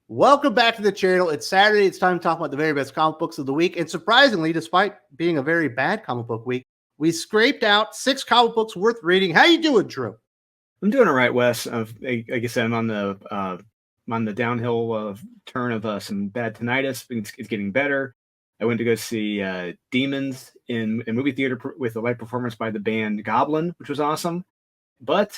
Welcome back to the channel. It's Saturday. It's time to talk about the very best comic books of the week. And surprisingly, despite being a very bad comic book week, we scraped out 6 comic books worth reading. How you doing, Drew? I'm doing all right, Wes. Like I said, I'm on the downhill turn of some bad tinnitus. It's getting better. I went to go see Demons in a movie theater with a live performance by the band Goblin, which was awesome. But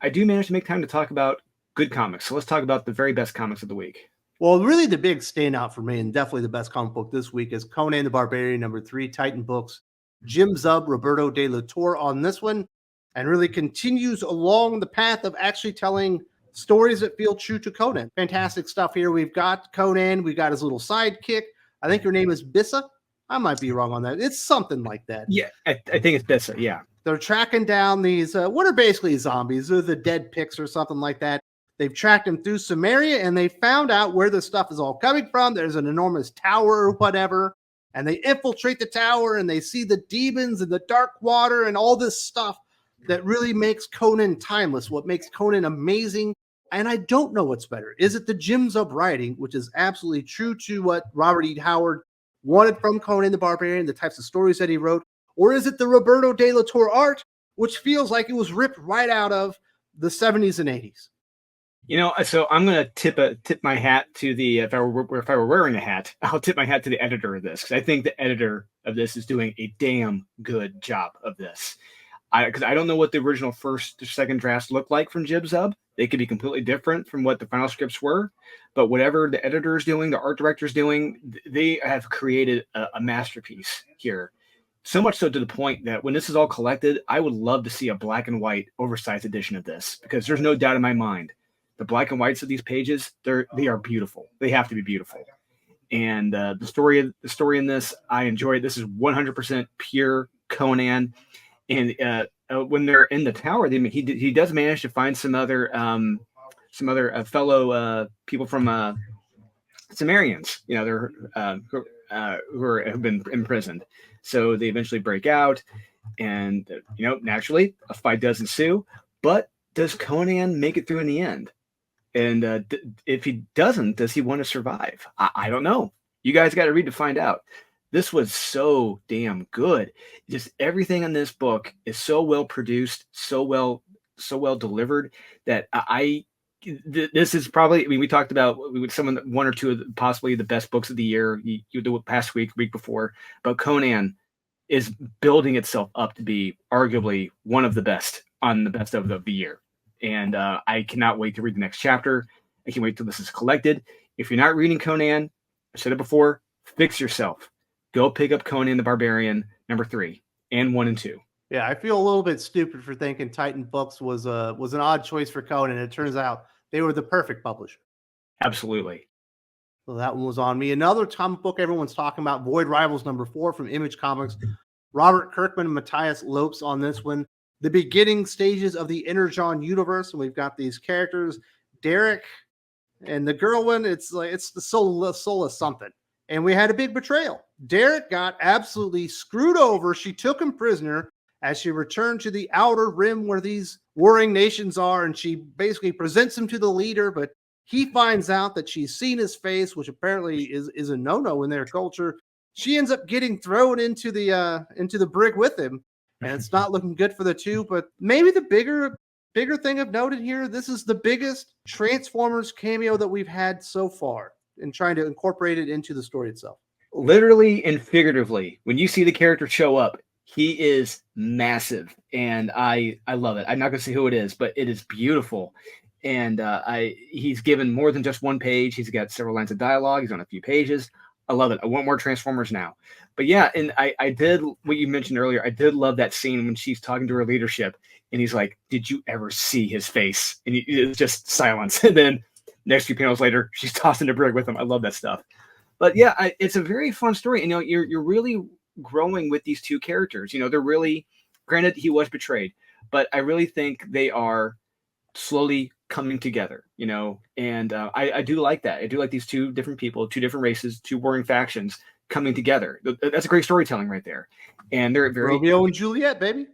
I do manage to make time to talk about good comics. So let's talk about the very best comics of the week. Well, really the big standout for me, and definitely the best comic book this week, is Conan the Barbarian, #3, Titan Books. Jim Zub, Roberto de la Torre on this one, and really continues along the path of actually telling stories that feel true to Conan. Fantastic stuff here. We've got Conan. We've got his little sidekick. I think her name is Bissa. I might be wrong on that. It's something like that. Yeah, I think it's Bissa, yeah. They're tracking down these, what are basically zombies. They're the dead pigs or something like that. They've tracked them through Samaria, and they found out where the stuff is all coming from. There's an enormous tower or whatever, and they infiltrate the tower, and they see the demons and the dark water and all this stuff that really makes Conan timeless, what makes Conan amazing. And I don't know what's better. Is it the Jim Zub writing, which is absolutely true to what Robert E. Howard wanted from Conan the Barbarian, the types of stories that he wrote, or is it the Roberto de la Torre art, which feels like it was ripped right out of the 70s and 80s? You know, so I'm gonna tip my hat to the if I were wearing a hat, I'll tip my hat to the editor of this, because I think the editor of this is doing a damn good job of this. Because I don't know what the original first or second drafts looked like from Jim Zub. They could be completely different from what the final scripts were, but whatever the editor is doing, the art director is doing, they have created a masterpiece here. So much so to the point that when this is all collected, I would love to see a black and white oversized edition of this, because there's no doubt in my mind the black and whites of these pages, they are beautiful. They have to be beautiful. And the story in this, I enjoyed. This is 100% pure Conan. And when they're in the tower, he does manage to find some other fellow people from Sumerians. You know, they're who have been imprisoned. So they eventually break out, and naturally a fight does ensue. But does Conan make it through in the end? And if he doesn't, does he want to survive? I don't know. You guys got to read to find out. This was so damn good. Just everything in this book is so well produced, so well delivered that this is probably. I mean, we talked about one or two of possibly the best books of the year. You do it past week before, but Conan is building itself up to be arguably one of the best on the best of the year. And I cannot wait to read the next chapter. I can't wait till this is collected. If you're not reading Conan, I said it before, fix yourself. Go pick up Conan the Barbarian #3 and 1 and 2. Yeah, I feel a little bit stupid for thinking Titan Books was an odd choice for Conan. It turns out they were the perfect publisher. Absolutely. So that one was on me. Another comic book everyone's talking about, Void Rivals #4 from Image Comics. Robert Kirkman and Matthias Lopes on this one. The beginning stages of the Energon universe, and we've got these characters, Derek and the girl one. It's the soul of something. And we had a big betrayal. Derek got absolutely screwed over. She took him prisoner as she returned to the outer rim where these warring nations are, and she basically presents him to the leader, but he finds out that she's seen his face, which apparently is a no-no in their culture. She ends up getting thrown into the brig with him, and it's not looking good for the two. But maybe the bigger thing I've noted here, this is the biggest Transformers cameo that we've had so far, and trying to incorporate it into the story itself. Literally and figuratively, when you see the character show up, he is massive, and I love it. I'm not going to say who it is, but it is beautiful. And he's given more than just one page. He's got several lines of dialogue. He's on a few pages. I love it. I want more Transformers now. But yeah, and I did what you mentioned earlier. I did love that scene when she's talking to her leadership, and he's like, "Did you ever see his face?" And it's just silence. And then next few panels later, she's tossing the brig with him. I love that stuff. But yeah, it's a very fun story. And, you're really growing with these two characters. They're really, granted, he was betrayed, but I really think they are slowly coming together. And I do like that. I do like these two different people, two different races, two warring factions coming together. That's a great storytelling right there. And they're very Romeo and Juliet, baby.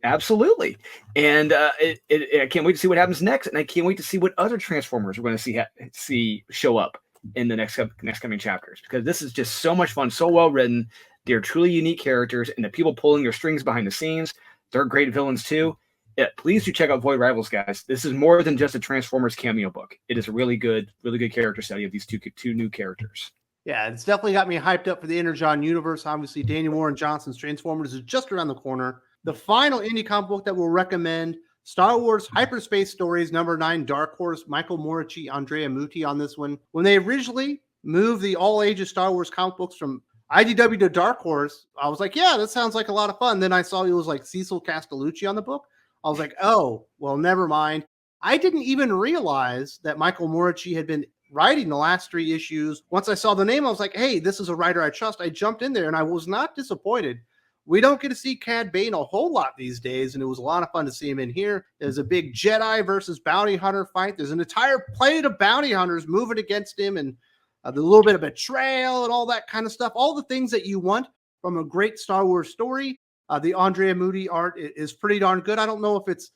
Absolutely. And I can't wait to see what happens next. And I can't wait to see what other Transformers we're going to see show up in the next coming chapters, because this is just so much fun, so well written. They're truly unique characters, and the people pulling their strings behind the scenes, they're great villains too. Yeah, please do check out Void Rivals, guys. This is more than just a Transformers cameo book. It is a really good character study of these two new characters. Yeah, it's definitely got me hyped up for the Energon universe. Obviously, Daniel Warren Johnson's Transformers is just around the corner. The final indie comic book that we'll recommend, Star Wars Hyperspace Stories #9, Dark Horse, Michael Morici, Andrea Muti on this one. When they originally moved the all-ages Star Wars comic books from IDW to Dark Horse, I was like, yeah, that sounds like a lot of fun. Then I saw it was like Cecil Castellucci on the book. I was like, oh, well, never mind. I didn't even realize that Michael Morici had been writing the last 3 issues. Once I saw the name, I was like, hey, this is a writer I trust. I jumped in there, and I was not disappointed. We don't get to see Cad Bane a whole lot these days, and it was a lot of fun to see him in here. There's a big Jedi versus bounty hunter fight. There's an entire plate of bounty hunters moving against him, and the little bit of betrayal and all that kind of stuff. All the things that you want from a great Star Wars story. The Andrea Muti art is pretty darn good. I don't know if it's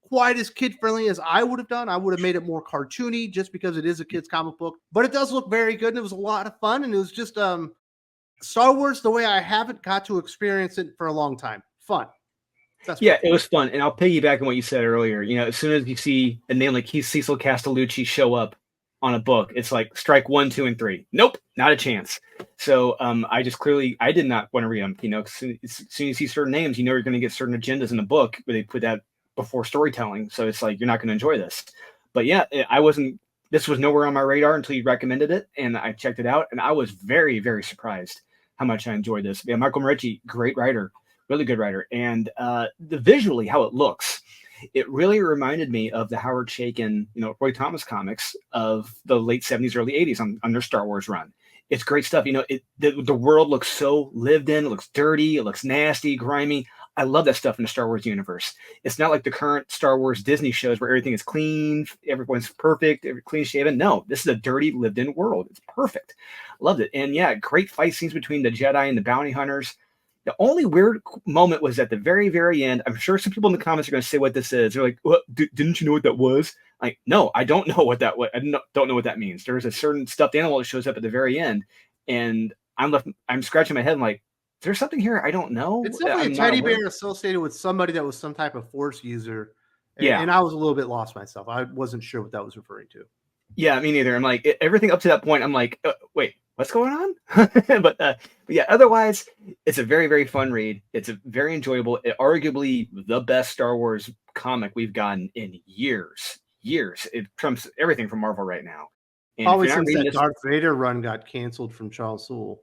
quite as kid-friendly as I would have done. I would have made it more cartoony just because it is a kid's comic book. But it does look very good, and it was a lot of fun, and it was just Star Wars the way I haven't got to experience it for a long time. Fun. Yeah, it was fun. And I'll piggyback on what you said earlier. You know, as soon as you see a name like Cecil Castellucci show up on a book, it's like strike 1, 2, and 3. Nope, not a chance. So I did not want to read them. You know, as soon as you see certain names, you know you're going to get certain agendas in the book where they put that before storytelling. So it's like, you're not going to enjoy this. But yeah, this was nowhere on my radar until you recommended it, and I checked it out, and I was very, very surprised how much I enjoyed this. Yeah, Michael Morici, great writer, really good writer. And the visually, how it looks, it really reminded me of the Howard Chaykin, Roy Thomas comics of the late 70s, early 80s on their Star Wars run. It's great stuff. The world looks so lived in, it looks dirty, it looks nasty, grimy. I love that stuff in the Star Wars universe. It's not like the current Star Wars Disney shows where everything is clean, everyone's perfect, clean shaven. No, this is a dirty, lived in world. It's perfect. Loved it. And yeah, great fight scenes between the Jedi and the bounty hunters. The only weird moment was at the very, very end. I'm sure some people in the comments are going to say what this is. They're like, "What? Didn't you know what that was?" Like, no, I don't know what that was. I don't know what that means. There's a certain stuffed animal that shows up at the very end, and I'm scratching my head. I'm like, is there something here I don't know? It's definitely a teddy bear associated with somebody that was some type of Force user. Yeah. And I was a little bit lost myself. I wasn't sure what that was referring to. Yeah, me neither. I'm like, everything up to that point, I'm like, wait, what's going on? but yeah, otherwise, it's a very, very fun read. It's a very enjoyable, arguably the best Star Wars comic we've gotten in years. It trumps everything from Marvel right now. And probably since that Darth Vader run got canceled from Charles Soule.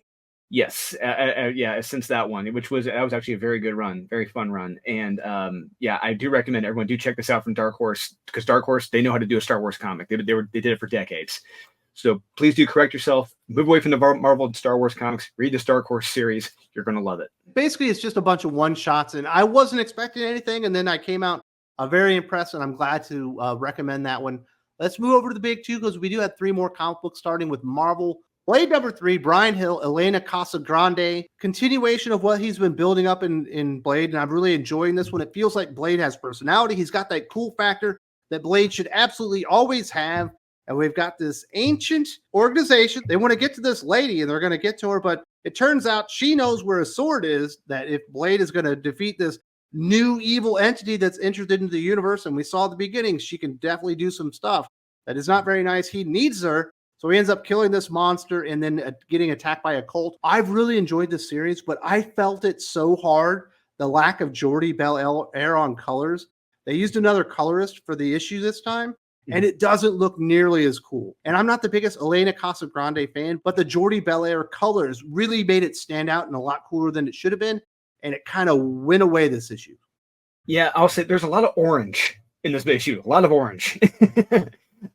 Yes, yeah, since that one, that was actually a very good run, very fun run, and yeah, I do recommend everyone do check this out from Dark Horse, because Dark Horse, they know how to do a Star Wars comic. They did it for decades. So please do correct yourself, move away from the Marvel and Star Wars comics, read the Dark Horse series. You're gonna love it. Basically, it's just a bunch of one shots, and I wasn't expecting anything, and then I came out very impressed, and I'm glad to recommend that one. Let's move over to the big two, because we do have 3 more comic books, starting with Marvel. Blade #3, Brian Hill, Elena Casagrande, continuation of what he's been building up in Blade, and I'm really enjoying this one. It feels like Blade has personality. He's got that cool factor that Blade should absolutely always have, and we've got this ancient organization. They want to get to this lady, and they're going to get to her, but it turns out she knows where a sword is, that if Blade is going to defeat this new evil entity that's entered into the universe, and we saw at the beginning, she can definitely do some stuff that is not very nice. He needs her. So he ends up killing this monster and then getting attacked by a cult. I've really enjoyed this series, but I felt it so hard, the lack of Jordi Belair on colors. They used another colorist for the issue this time, and it doesn't look nearly as cool. And I'm not the biggest Elena Casagrande fan, but the Jordi Belair colors really made it stand out and a lot cooler than it should have been, and it kind of went away this issue. Yeah, I'll say there's a lot of orange in this issue, a lot of orange.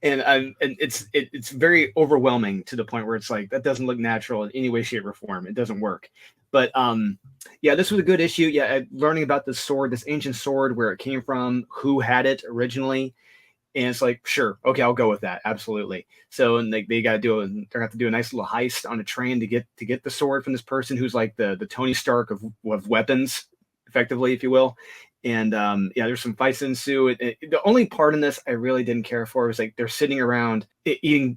And it's very overwhelming to the point where it's like, that doesn't look natural in any way, shape, or form. It doesn't work. But yeah, this was a good issue. Yeah, learning about this sword, this ancient sword, where it came from, who had it originally, and it's like, sure, okay, I'll go with that, absolutely. So, and they got to do a nice little heist on a train to get the sword from this person who's like the Tony Stark of weapons, effectively, if you will. And yeah, there's some fights that ensue. The only part in this I really didn't care for was like they're sitting around eating.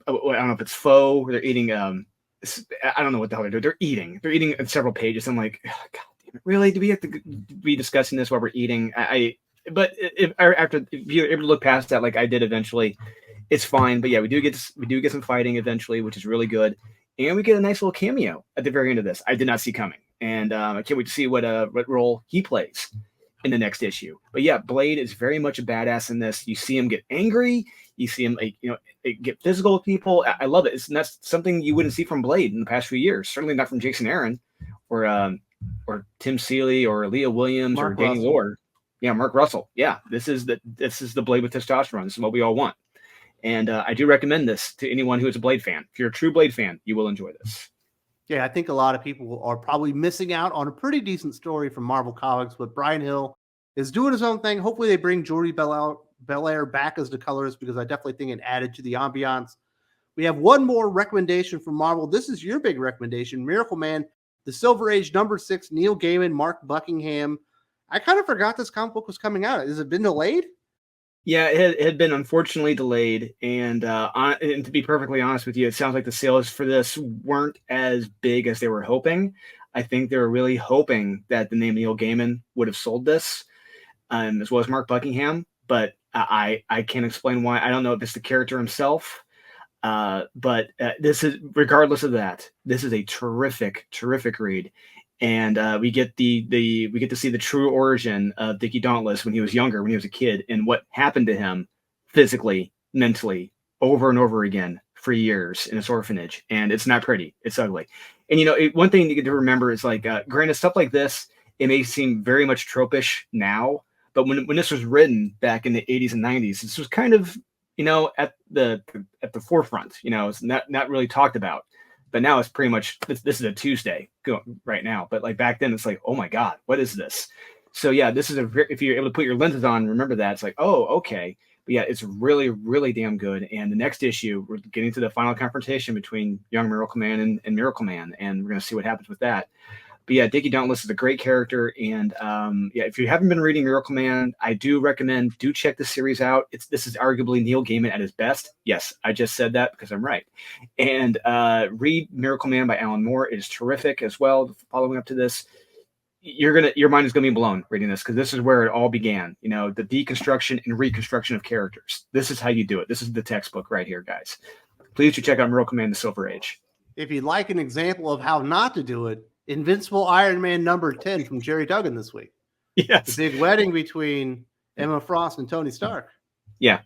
I don't know if it's pho or they're eating. I don't know what the hell they're doing. They're eating at several pages. I'm like, oh, God damn it, really? Do we have to be discussing this while we're eating? But if you're able to look past that, like I did eventually, it's fine. But yeah, we do get some fighting eventually, which is really good, and we get a nice little cameo at the very end of this. I did not see coming, and I can't wait to see what role he plays in the next issue. But yeah, Blade is very much a badass in this. You see him get angry. You see him, like, get physical with people. I love it. That's something you wouldn't see from Blade in the past few years. Certainly not from Jason Aaron or Tim Seeley or Leah Williams or Danny Lord. Yeah, Mark Russell. Yeah, this is the Blade with testosterone. This is what we all want. And I do recommend this to anyone who is a Blade fan. If you're a true Blade fan, you will enjoy this. Yeah, I think a lot of people are probably missing out on a pretty decent story from Marvel Comics, but Brian Hill is doing his own thing. Hopefully they bring Jordi Belair back as the colorist, because I definitely think it added to the ambiance. We have one more recommendation from Marvel. This is your big recommendation, Miracleman, the Silver Age #6, Neil Gaiman, Mark Buckingham. I kind of forgot this comic book was coming out. Has it been delayed? Yeah, it had been unfortunately delayed, and to be perfectly honest with you, it sounds like the sales for this weren't as big as they were hoping. I think they were really hoping that the name Neil Gaiman would have sold this, as well as Mark Buckingham, but I can't explain why. I don't know if it's the character himself, but this is, regardless of that, this is a terrific read. And we get to see the true origin of Dickie Dauntless when he was younger, when he was a kid, and what happened to him physically, mentally, over and over again for years in this orphanage. And it's not pretty; it's ugly. And one thing you get to remember is, like, granted, stuff like this, it may seem very much tropish now, but when this was written back in the 80s and 90s, this was kind of at the forefront. It's not really talked about. But now it's pretty much, this is a Tuesday right now. But like back then, it's like, oh my God, what is this? So yeah, this is if you're able to put your lenses on, remember that, it's like, oh, okay. But yeah, it's really, really damn good. And the next issue, we're getting to the final confrontation between young Miracleman and Miracleman, and we're going to see what happens with that. But yeah, Dickie Dauntless is a great character. And yeah, if you haven't been reading Miracleman, I do recommend, do check the series out. This is arguably Neil Gaiman at his best. Yes, I just said that because I'm right. And read Miracleman by Alan Moore. It is terrific as well. Following up to this, your mind is gonna be blown reading this, because this is where it all began. The deconstruction and reconstruction of characters. This is how you do it. This is the textbook right here, guys. Please do check out Miracleman: The Silver Age. If you'd like an example of how not to do it, Invincible Iron Man #10 from Jerry Duggan this week. Yes. The big wedding between Emma Frost and Tony Stark. Yeah.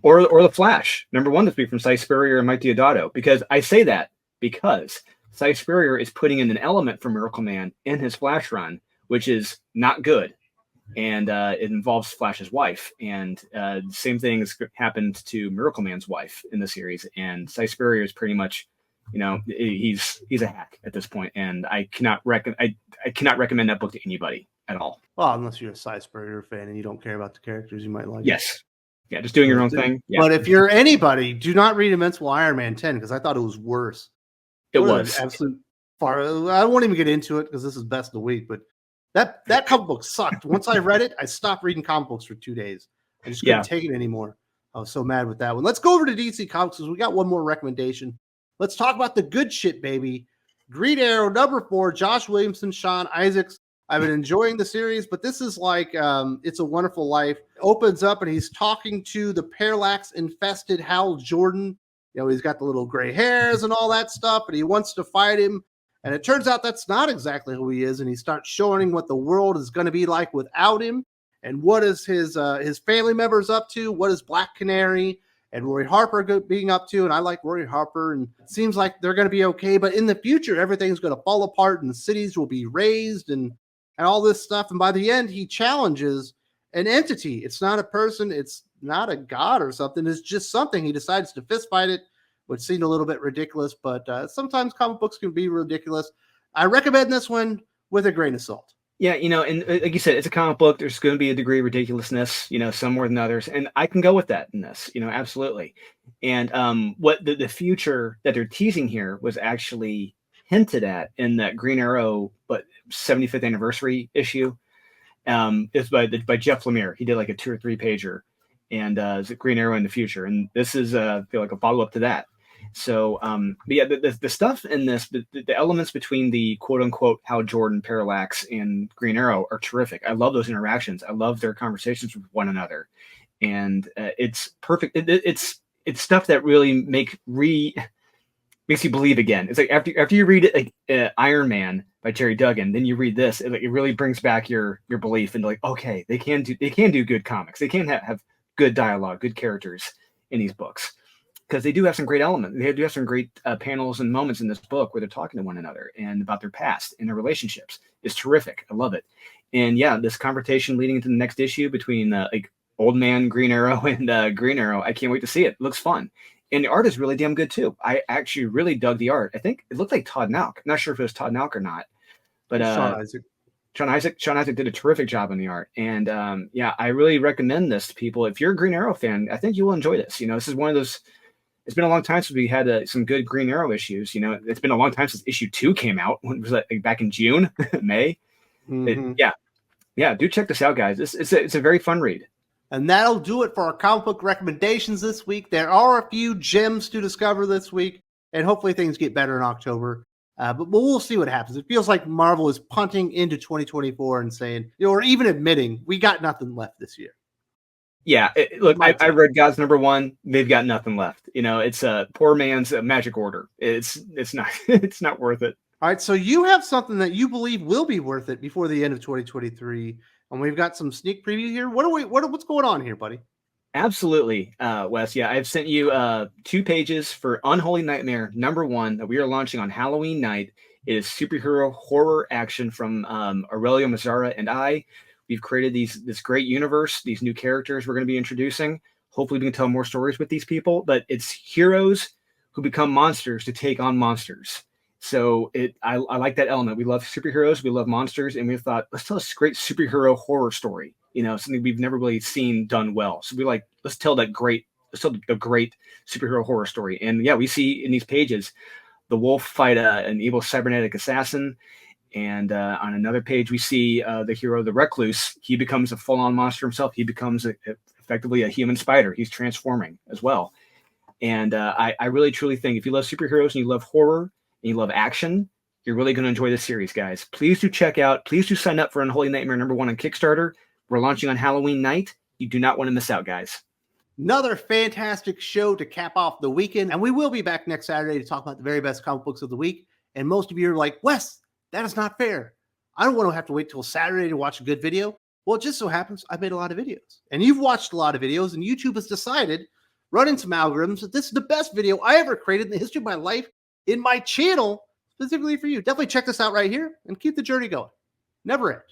Or The Flash, #1 this week from Cy Spurrier and Mike Deodato. Because I say that because Cy Spurrier is putting in an element for Miracleman in his Flash run, which is not good. And it involves Flash's wife. And the same thing has happened to Miracleman's wife in the series. And Cy Spurrier is pretty much, he's a hack at this point, and I cannot recommend that book to anybody at all. Well, unless you're a Cy Spurrier fan and you don't care about the characters, you might like. Yes, yeah, just doing your own thing. Yeah. But if you're anybody, do not read Invincible Iron Man 10, because I thought it was worse. It was absolute far. I won't even get into it because this is best of the week. But that comic book sucked. Once I read it, I stopped reading comic books for 2 days. I just couldn't take it anymore. I was so mad with that one. Let's go over to DC Comics because we got one more recommendation. Let's talk about the good shit, baby. Green Arrow #4, Josh Williamson, Sean Isaacs. I've been enjoying the series, but this is like It's a Wonderful Life. Opens up and he's talking to the Parallax-infested Hal Jordan. He's got the little gray hairs and all that stuff, and he wants to fight him. And it turns out that's not exactly who he is, and he starts showing what the world is going to be like without him, and what is his family members up to, what is Black Canary and Roy Harper being up to. And I like Roy Harper, and it seems like they're going to be okay. But in the future, everything's going to fall apart and the cities will be razed and all this stuff. And by the end, he challenges an entity. It's not a person. It's not a god or something. It's just something. He decides to fist fight it, which seemed a little bit ridiculous. But sometimes comic books can be ridiculous. I recommend this one with a grain of salt. Yeah, and like you said, it's a comic book. There's going to be a degree of ridiculousness, some more than others. And I can go with that in this, absolutely. And what the future that they're teasing here was actually hinted at in that Green Arrow, 75th anniversary issue. It's by Jeff Lemire. He did like a 2 or 3 pager, and it's Green Arrow in the future. And this is I feel like a follow up to that. So but yeah, the stuff in this, the elements between the quote unquote Hal Jordan, Parallax, and Green Arrow are terrific. I love those interactions. I love their conversations with one another, and it's perfect. It's stuff that really makes you believe again. It's like after you read it, like Iron Man by Terry Duggan, then you read this, it really brings back your belief into like, okay, they can do good comics. They can have good dialogue, good characters in these books, because they do have some great elements. They do have some great panels and moments in this book where they're talking to one another and about their past and their relationships. Is terrific. I love it. And yeah, this conversation leading into the next issue between like Old Man Green Arrow and Green Arrow, I can't wait to see it. It looks fun. And the art is really damn good too. I actually really dug the art. I think it looked like Todd Nauck. I'm not sure if it was Todd Nauck or not, but Sean Isaac did a terrific job on the art. And yeah, I really recommend this to people. If you're a Green Arrow fan, I think you will enjoy this. You know, this is one of those. It's been a long time since we had some good Green Arrow issues. You know, it's been a long time since issue 2 came out. When was that? Like back in June, May. Mm-hmm. Yeah. Do check this out, guys. It's a very fun read. And that'll do it for our comic book recommendations this week. There are a few gems to discover this week, and hopefully things get better in October. But we'll see what happens. It feels like Marvel is punting into 2024 and saying, or even admitting, we got nothing left this year. Yeah, look, I read God's Number 1. They've got nothing left. You know, it's a poor man's magic order. It's not it's not worth it. All right, so you have something that you believe will be worth it before the end of 2023. And we've got some sneak preview here. What's going on here, buddy? Absolutely, Wes. Yeah, I've sent you 2 pages for Unholy Nightmare number 1 that we are launching on Halloween night. It is superhero horror action from Aurelio Mazzara and I. We've created this great universe, these new characters we're going to be introducing. Hopefully we can tell more stories with these people, but it's heroes who become monsters to take on monsters. So I like that element. We love superheroes, we love monsters, and we thought, let's tell a great superhero horror story. You know, something we've never really seen done well. So we let's tell the great superhero horror story. And yeah, we see in these pages the wolf fight an evil cybernetic assassin. And on another page, we see the hero, the Recluse. He becomes a full-on monster himself. He becomes effectively a human spider. He's transforming as well. And I really, truly think if you love superheroes and you love horror, and you love action, you're really going to enjoy this series, guys. Please do sign up for Unholy Nightmare number 1 on Kickstarter. We're launching on Halloween night. You do not want to miss out, guys. Another fantastic show to cap off the weekend. And we will be back next Saturday to talk about the very best comic books of the week. And most of you are like, Wes, that is not fair. I don't want to have to wait till Saturday to watch a good video. Well, it just so happens I've made a lot of videos. And you've watched a lot of videos, and YouTube has decided, running some algorithms, that this is the best video I ever created in the history of my life in my channel, specifically for you. Definitely check this out right here and keep the journey going. Never end.